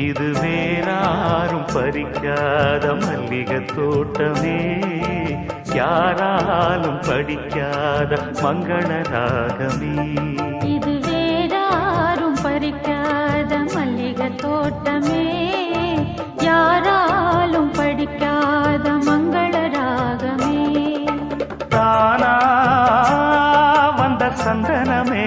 இது வேறாரும் பறிக்காத மல்லிகை தோட்டமே, யாராலும் படிக்காத மங்கள ராகமே. இது வேறாரும் பறிக்காத மல்லிகை தோட்டமே, யாராலும் படிக்காத மங்கள ராகமே. தானா வந்த சந்தனமே,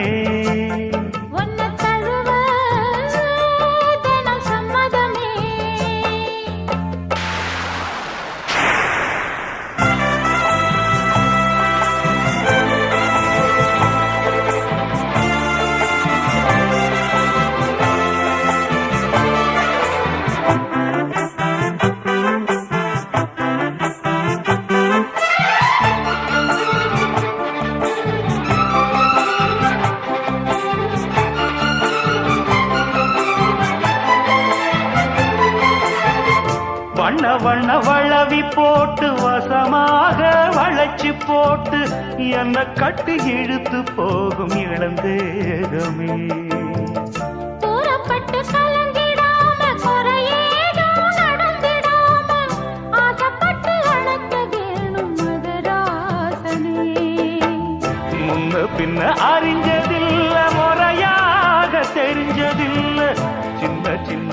வண்ண வண்ண வளவி போட்டு வசமாக வளைச்சு போட்டு என்ன கட்டி இழுத்து போகும் இளந்தேகமே. தூரப்பட்டு கலங்கிடாம குறையேதும் நடந்திடாம ஆசைப்பட்டு அழைக்க வேணும் மகராசனே. முன்ன பின்ன அறிஞ்சதில்